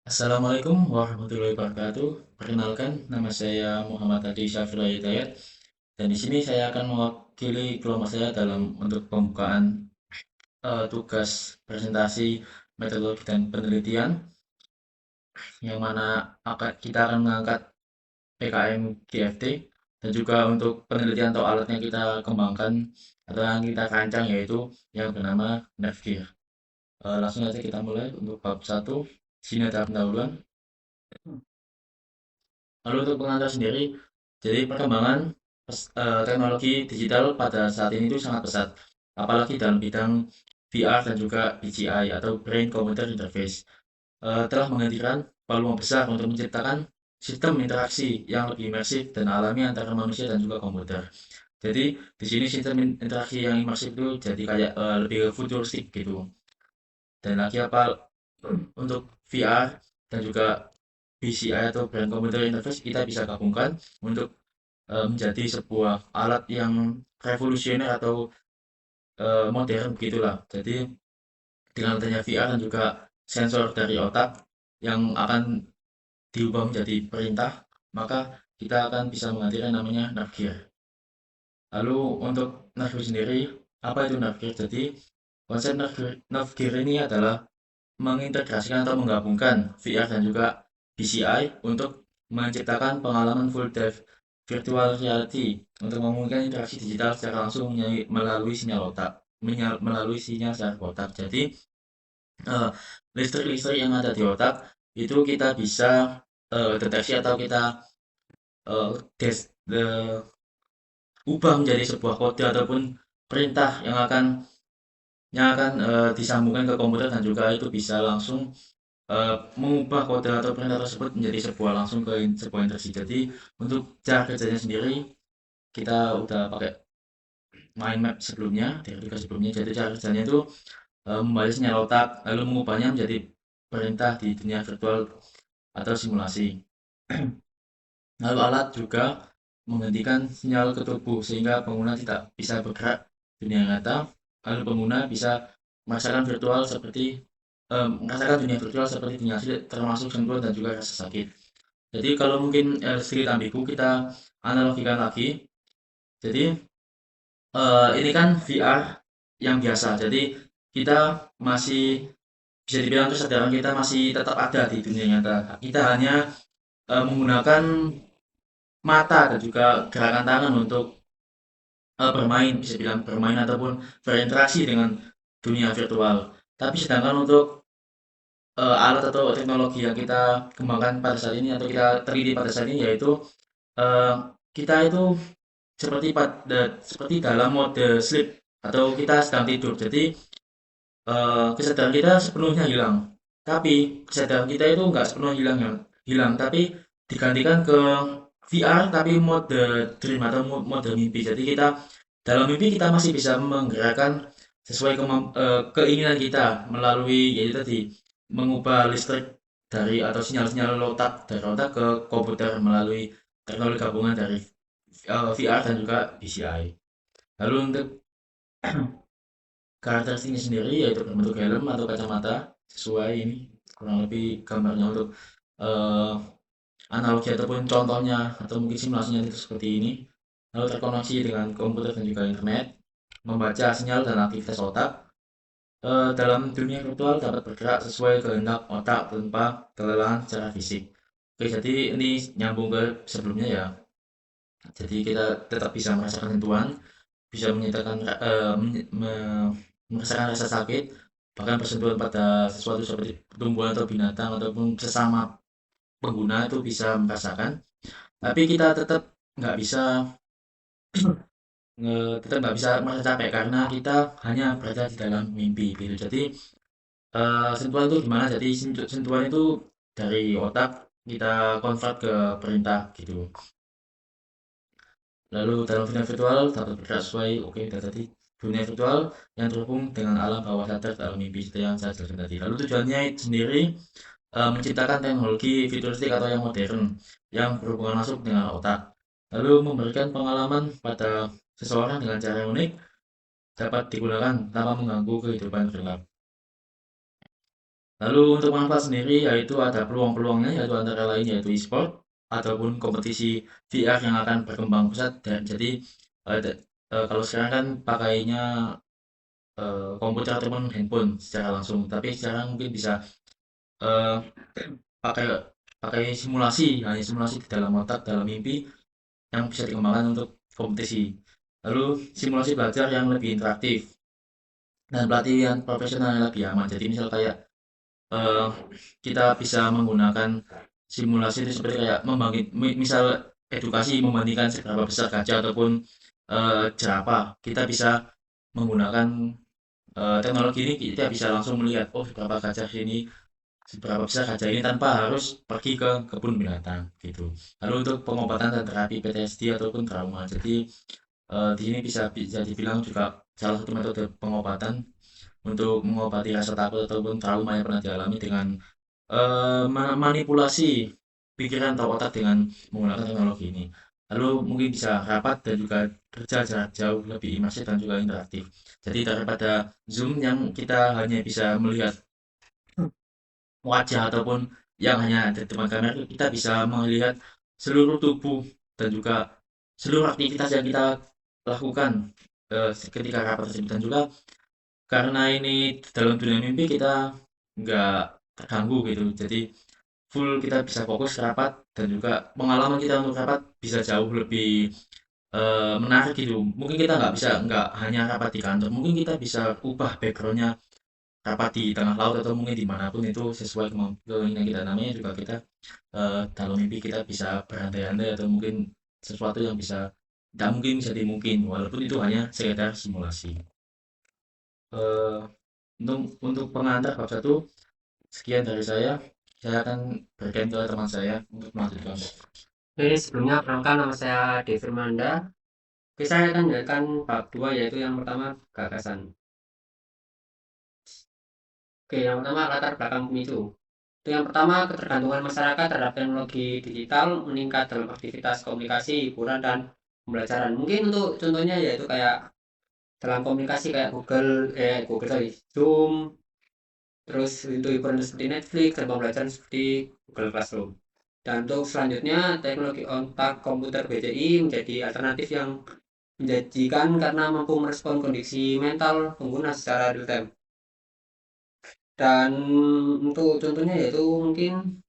Assalamualaikum warahmatullahi wabarakatuh. Perkenalkan, nama saya Muhammad Adi Syafira Hidayat, dan di sini saya akan mewakili kelompok saya dalam untuk pembukaan tugas presentasi metodologi dan penelitian, yang mana kita akan mengangkat PKM GFT, dan juga untuk penelitian atau alatnya kita kembangkan atau yang kita rancang yaitu yang bernama Navgear. Langsung saja kita mulai untuk bab 1, sini ada pendahuluan. Lalu untuk pengantar sendiri, jadi perkembangan teknologi digital pada saat ini itu sangat pesat, apalagi dalam bidang VR dan juga BGI atau Brain Computer Interface, telah menghadirkan peluang besar untuk menciptakan sistem interaksi yang lebih imersif dan alami antara manusia dan juga komputer. Jadi di sini sistem interaksi yang imersif itu jadi kayak lebih futuristik gitu. Dan lagi apa untuk VR dan juga BCI atau Brain Computer Interface kita bisa gabungkan untuk menjadi sebuah alat yang revolusioner atau modern begitulah. Jadi dengan adanya VR dan juga sensor dari otak yang akan diubah menjadi perintah, maka kita akan bisa menghadirkan namanya Navgear. Lalu untuk Navgear sendiri, apa itu Navgear? Jadi konsep Navgear ini adalah mengintegrasikan atau menggabungkan VR dan juga BCI untuk menciptakan pengalaman full depth virtual reality untuk memungkinkan interaksi digital secara langsung melalui sinyal otak, melalui sinyal saraf otak. Jadi eh, listrik-listrik yang ada di otak itu kita bisa deteksi atau kita eh, des- eh, ubah menjadi sebuah kode ataupun perintah yang akan disambungkan ke komputer, dan juga itu bisa langsung mengubah kode atau perintah tersebut menjadi sebuah langsung ke sebuah interaksi. Jadi untuk cara kerjanya sendiri kita udah pakai mind map sebelumnya, teori sebelumnya. Jadi cara kerjanya itu membaca sinyal otak lalu mengubahnya menjadi perintah di dunia virtual atau simulasi. Lalu alat juga menghentikan sinyal ke tubuh sehingga pengguna tidak bisa bergerak di dunia nyata. Lalu pengguna bisa merasakan virtual seperti merasakan dunia virtual seperti dunia asli, termasuk sentuhan dan juga rasa sakit. Jadi kalau mungkin sedikit ambigu kita analogikan lagi. Jadi ini kan VR yang biasa. Jadi kita masih bisa dibilang kesadaran kita masih tetap ada di dunia nyata. Kita hanya menggunakan mata dan juga gerakan tangan untuk bermain, bisa bilang bermain ataupun berinteraksi dengan dunia virtual. Tapi sedangkan untuk alat atau teknologi yang kita kembangkan pada saat ini atau kita teliti pada saat ini yaitu eh, kita itu seperti dalam mode sleep atau kita sedang tidur. Jadi kesadaran kita sepenuhnya hilang. Tapi kesadaran kita itu nggak sepenuhnya hilang, tapi digantikan ke VR tapi mode dream atau mode mimpi. Jadi kita dalam mimpi kita masih bisa menggerakkan sesuai keinginan kita melalui yaitu tadi mengubah listrik dari atau sinyal-sinyal otak dari otak ke komputer melalui teknologi gabungan dari VR dan juga BCI. Lalu untuk karakteristiknya sendiri yaitu berbentuk helm atau kacamata sesuai ini kurang lebih gambarnya untuk eh, analogi ataupun contohnya atau mungkin simulasinya itu seperti ini. Lalu terkoneksi dengan komputer dan juga internet, membaca sinyal dan aktivitas otak. Dalam dunia virtual dapat bergerak sesuai kehendak otak tanpa kelelahan secara fisik. Oke, jadi ini nyambung ke sebelumnya ya. Jadi kita tetap bisa merasakan sentuhan, bisa menyatakan merasakan rasa sakit, bahkan bersentuhan pada sesuatu seperti tumbuhan atau binatang ataupun sesama pengguna itu bisa merasakan. Tapi kita nggak bisa tetap nggak bisa merasa capek karena kita hanya berada di dalam mimpi gitu. Jadi sentuhan itu gimana? Jadi sentuhan itu dari otak kita convert ke perintah gitu. Lalu dalam dunia virtual dapat bergerak sesuai, oke udah tadi dunia virtual yang terhubung dengan alam bawah sadar dalam mimpi seperti yang saya jelaskan tadi. Lalu tujuannya sendiri menciptakan teknologi futuristik atau yang modern yang berhubungan langsung dengan otak. Lalu memberikan pengalaman pada seseorang dengan cara yang unik dapat digunakan tanpa mengganggu kehidupan gelap. Lalu untuk manfaat sendiri yaitu ada peluang-peluangnya yaitu antara lain yaitu e-sport ataupun kompetisi VR yang akan berkembang pesat dan jadi kalau sekarang kan pakainya komputer ataupun handphone secara langsung, tapi sekarang mungkin bisa eh, pakai pakai simulasi, hanya simulasi di dalam otak, dalam mimpi yang bisa dikembangkan untuk kompetisi. Lalu simulasi belajar yang lebih interaktif dan pelatihan profesional yang lebih aman. Jadi misal kayak eh, kita bisa menggunakan simulasi itu seperti kayak misal edukasi membandingkan seberapa besar gajah ataupun jerapah. Kita bisa menggunakan teknologi ini kita bisa langsung melihat oh seberapa besar gajah ini tanpa harus pergi ke kebun binatang gitu. Lalu untuk pengobatan dan terapi PTSD ataupun trauma. Jadi di sini bisa dibilang juga salah satu metode pengobatan untuk mengobati rasa takut ataupun trauma yang pernah dialami dengan manipulasi pikiran atau otak dengan menggunakan teknologi ini. Lalu mungkin bisa rapat dan juga kerja jarak jauh lebih imersif dan juga interaktif. Jadi daripada Zoom yang kita hanya bisa melihat wajah ataupun yang hanya ada di depan kamera, kita bisa melihat seluruh tubuh dan juga seluruh aktivitas yang kita lakukan ketika rapat tersebut dan juga karena ini dalam dunia mimpi kita nggak terganggu gitu. Jadi full kita bisa fokus rapat dan juga pengalaman kita untuk rapat bisa jauh lebih menarik gitu. Mungkin kita nggak hanya rapat di kantor, mungkin kita bisa ubah backgroundnya rapat di tengah laut atau mungkin dimanapun itu sesuai keinginan kita. Namanya juga kita dalam mimpi kita bisa berandai-andai atau mungkin sesuatu yang bisa tidak mungkin bisa dimungkin walaupun itu hanya sekedar simulasi. Eh, untuk pengantar bab satu sekian dari saya. Saya akan berikan ke teman saya untuk melanjutkan. Oke, sebelumnya perkenalkan nama saya Devi Manda. Oke, saya akan menjelaskan bab 2 yaitu yang pertama gagasan. Oke, yang pertama latar belakang pemicu. Itu yang pertama ketergantungan masyarakat terhadap teknologi digital meningkat dalam aktivitas komunikasi, hiburan dan pembelajaran. Mungkin untuk contohnya yaitu kayak dalam komunikasi kayak Google sorry, Zoom, terus untuk hiburan seperti Netflix dan pembelajaran seperti Google Classroom. Dan untuk selanjutnya teknologi otak komputer BCI menjadi alternatif yang menjanjikan karena mampu merespon kondisi mental pengguna secara real time. Dan untuk contohnya yaitu mungkin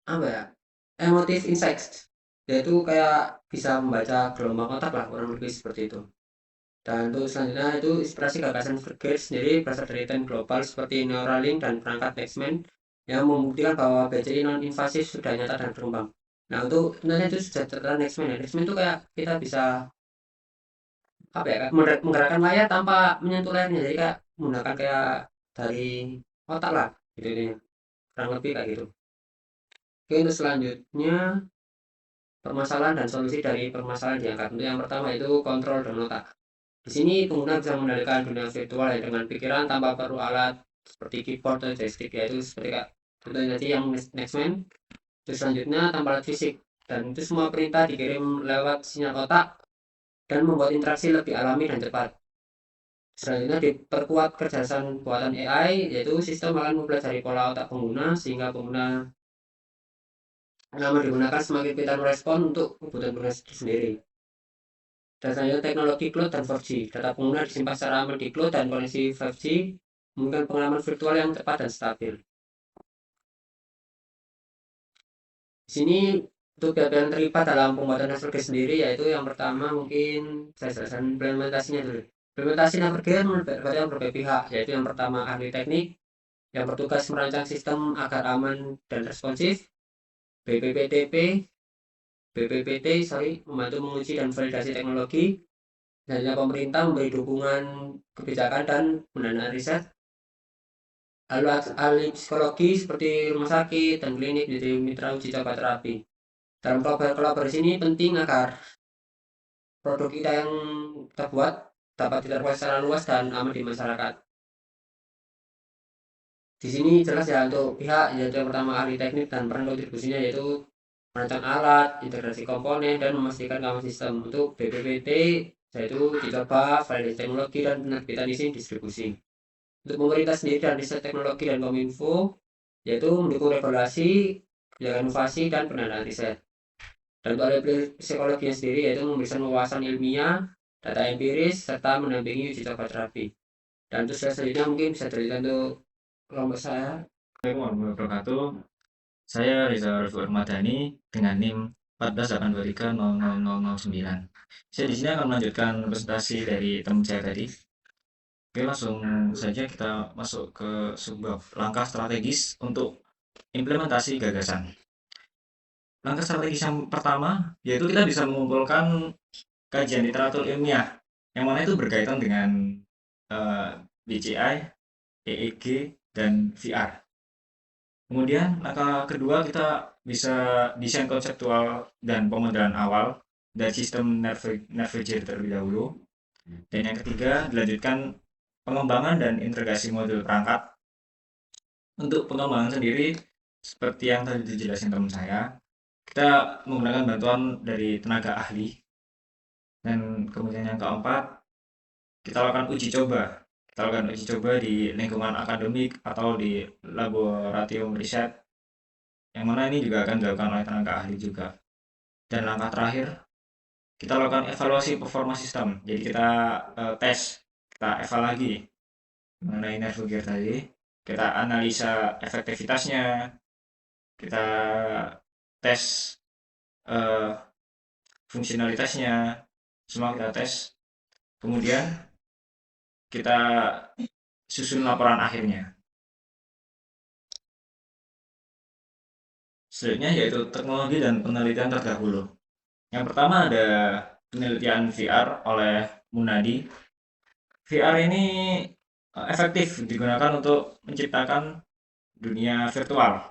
apa ya? Emotive insights, yaitu kayak bisa membaca gelombang otak lah kurang lebih seperti itu. Dan untuk selanjutnya itu inspirasi gagasan Gates sendiri berasal dari tren global seperti Neuralink dan perangkat X-Men yang membuktikan bahwa BCI non-invasif sudah nyata dan berkembang. Nah untuk sebenarnya itu sudah catatan X-Men ya. X-Men itu kayak kita bisa apa ya menggerakkan layar tanpa menyentuh layarnya jadi kayak menggunakan kayak dari otak lah gitu ini kurang lebih kayak gitu. Oke untuk selanjutnya permasalahan dan solusi dari permasalahan diangkat untuk yang pertama itu kontrol dan otak. Di sini pengguna bisa mengendalikan dunia virtual ya, dengan pikiran tanpa perlu alat seperti keyboard atau joystick yaitu seperti kayak contohnya tadi yang next man. Terus selanjutnya tanpa alat fisik dan itu semua perintah dikirim lewat sinyal otak dan membuat interaksi lebih alami dan cepat. Selanjutnya diperkuat kecerdasan buatan AI, yaitu sistem akan mempelajari pola otak pengguna sehingga pengguna nama digunakan semakin pintar merespon untuk kebutuhan pengguna sendiri. Dan selanjutnya teknologi cloud dan 4G. Data pengguna disimpan secara aman di cloud dan koneksi 5G memungkinkan pengalaman virtual yang cepat dan stabil. Di sini untuk yang terlibat dalam pembuatan Navigator sendiri yaitu yang pertama mungkin saya jelaskan implementasinya dulu. Implementasi Navigator melibatkan berbagai pihak, yaitu yang pertama ahli teknik yang bertugas merancang sistem agar aman dan responsif, BPPTP, BPPT, membantu menguji dan validasi teknologi, dan pemerintah memberi dukungan kebijakan dan pendanaan riset, lalu ahli psikologi seperti rumah sakit dan klinik jadi mitra uji coba terapi. Dalam kolaborasi ini penting agar produk kita yang kita buat dapat diterapkan secara luas dan aman di masyarakat. Di sini jelas ya untuk pihak yaitu yang pertama ahli teknik dan peran kontribusinya yaitu merancang alat, integrasi komponen, dan memastikan keamanan sistem. Untuk BPPT yaitu dicoba validasi teknologi dan penerbitan izin distribusi. Untuk pemerintah sendiri dan riset teknologi dan kominfo, yaitu mendukung regulasi, kebijakan inovasi, dan pendanaan riset. Dan untuk ahli psikologinya sendiri, yaitu memberikan wawasan ilmiah, data empiris, serta mendampingi uji coba terapi. Dan untuk selanjutnya mungkin bisa cerita untuk kelompok saya. Assalamualaikum warahmatullahi wabarakatuh. Saya Rizal Rifki Ramadhani dengan NIM 148230009. Saya di sini akan melanjutkan presentasi dari teman saya tadi. Oke, langsung saja kita masuk ke sebuah langkah strategis untuk implementasi gagasan. Langkah strategis yang pertama yaitu kita bisa mengumpulkan kajian literatur ilmiah yang mana itu berkaitan dengan BCI, EEG, dan VR. Kemudian langkah kedua kita bisa desain konseptual dan pemodelan awal dari sistem Navigator terlebih dahulu. Dan yang ketiga dilanjutkan pengembangan dan integrasi modul perangkat. Untuk pengembangan sendiri seperti yang tadi dijelasin teman saya, kita menggunakan bantuan dari tenaga ahli. Dan kemudian yang keempat, kita lakukan uji coba. Kita lakukan uji coba di lingkungan akademik atau di laboratorium riset, yang mana ini juga akan dilakukan oleh tenaga ahli juga. Dan langkah terakhir, kita lakukan evaluasi performa sistem. Jadi kita tes, kita eval lagi mengenai Navigator tadi. Kita analisa efektivitasnya, kita tes eh, fungsionalitasnya, semua kita tes. Kemudian kita susun laporan akhirnya. Selanjutnya yaitu teknologi dan penelitian terdahulu. Yang pertama ada penelitian VR oleh Munadi. VR ini efektif digunakan untuk menciptakan dunia virtual.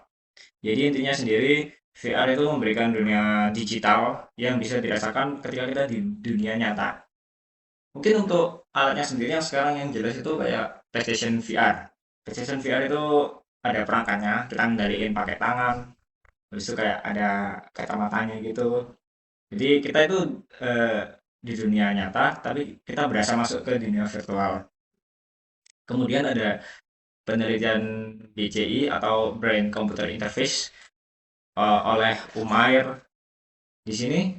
Jadi intinya sendiri VR itu memberikan dunia digital yang bisa dirasakan ketika kita di dunia nyata. Mungkin untuk alatnya sendiri yang sekarang yang jelas itu kayak PlayStation VR. PlayStation VR itu ada perangkatnya, kita kendaliin pakai tangan. Habis itu kayak ada kacamatanya gitu. Jadi kita itu eh, di dunia nyata, tapi kita berasa masuk ke dunia virtual. Kemudian ada penelitian BCI atau Brain Computer Interface oleh Umair. Di sini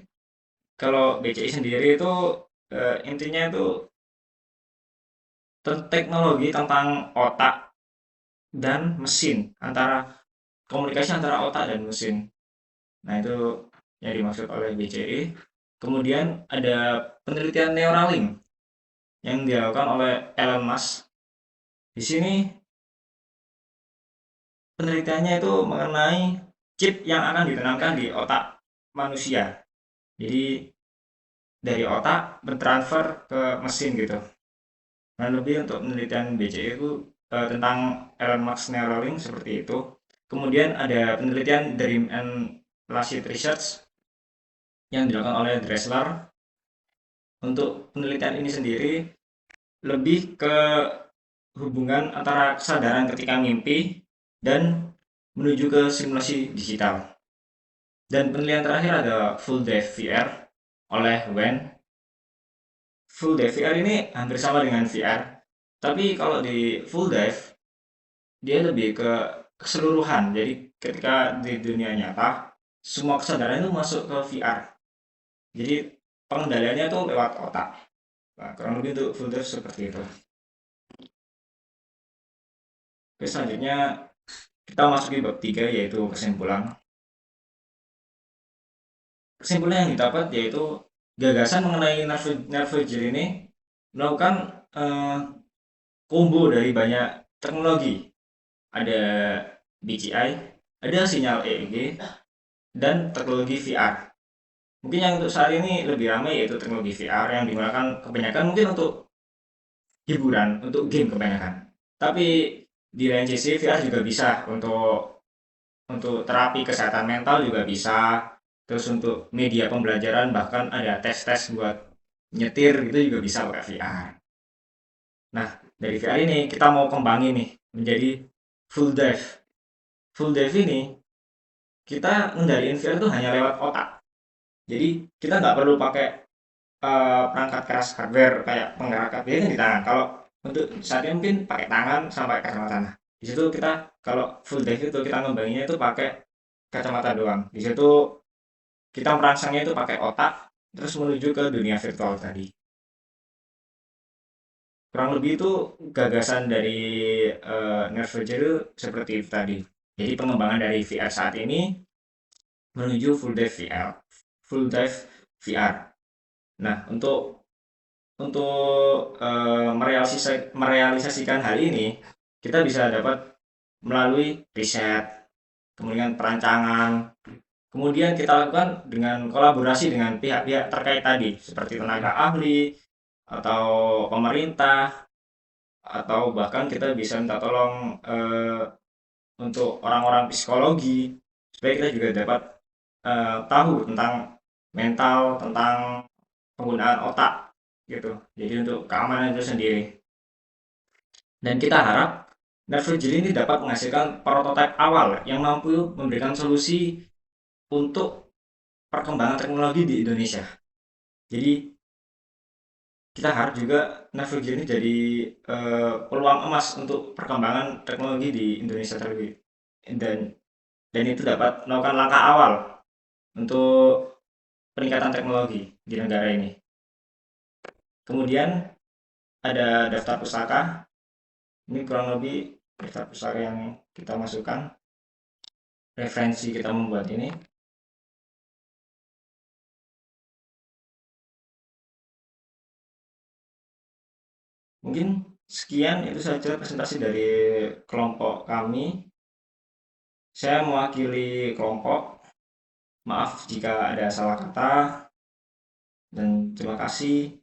kalau BCI sendiri itu intinya itu teknologi tentang otak dan mesin, antara komunikasi antara otak dan mesin. Nah, itu yang dimaksud oleh BCI. Kemudian ada penelitian Neuralink yang dilakukan oleh Elon Musk. Di sini penelitiannya itu mengenai chip yang akan ditanamkan di otak manusia. Jadi dari otak bertransfer ke mesin gitu. Nah, lebih untuk penelitian BCI itu tentang Elon Musk Neuralink seperti itu. Kemudian ada penelitian Dream and Lucid Research yang dilakukan oleh Dressler. Untuk penelitian ini sendiri lebih ke hubungan antara kesadaran ketika mimpi dan menuju ke simulasi digital. Dan penelitian terakhir ada Full Day VR oleh Wen. Full Day VR ini hampir sama dengan VR, tapi kalau di full dive dia lebih ke keseluruhan. Jadi ketika di dunia nyata semua kesadaran itu masuk ke VR. Jadi pengendaliannya itu lewat otak. Nah, kurang lebih untuk full dive seperti itu. Oke, selanjutnya kita masuki bab 3 yaitu kesimpulan. Kesimpulan yang didapat yaitu gagasan mengenai Navigator ini melakukan combo dari banyak teknologi. Ada BCI, ada sinyal EEG, dan teknologi VR. Mungkin yang untuk saat ini lebih ramai yaitu teknologi VR yang digunakan kebanyakan mungkin untuk hiburan, untuk game kebanyakan. Tapi di lain sisi VR juga bisa untuk terapi kesehatan mental juga bisa. Terus untuk media pembelajaran bahkan ada tes-tes buat nyetir gitu juga bisa pakai VR. Nah, dari VR ini kita mau kembangin nih menjadi full dive. Full dive ini kita ngendaliin VR itu hanya lewat otak. Jadi kita nggak perlu pakai perangkat keras hardware kayak penggerak kabelnya di tangan. Kalau Untuk saat ini mungkin pakai tangan sampai kacamata. Nah, di situ kita kalau full dive itu kita ngembanginnya itu pakai kacamata doang. Di situ kita merangsangnya itu pakai otak terus menuju ke dunia virtual tadi. Kurang lebih itu gagasan dari Nervager itu seperti itu tadi. Jadi pengembangan dari VR saat ini menuju full dive VR. Nah, untuk merealisasikan hal ini, kita bisa dapat melalui riset, kemudian perancangan, kemudian kita lakukan dengan kolaborasi dengan pihak-pihak terkait tadi, seperti tenaga ahli, atau pemerintah, atau bahkan kita bisa minta tolong untuk orang-orang psikologi, supaya kita juga dapat tahu tentang mental, tentang penggunaan otak gitu. Jadi untuk keamanan itu sendiri. Dan kita harap Nervager ini dapat menghasilkan prototipe awal yang mampu memberikan solusi untuk perkembangan teknologi di Indonesia. Jadi kita harap juga Nervager ini jadi peluang emas untuk perkembangan teknologi di Indonesia terlebih, dan itu dapat melakukan langkah awal untuk peningkatan teknologi di negara ini. Kemudian ada daftar pustaka. Ini kurang lebih daftar pustaka yang kita masukkan, referensi kita membuat ini. Mungkin sekian itu saja presentasi dari kelompok kami. Saya mewakili kelompok. Maaf jika ada salah kata, dan terima kasih.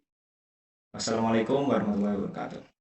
Wassalamualaikum warahmatullahi wabarakatuh.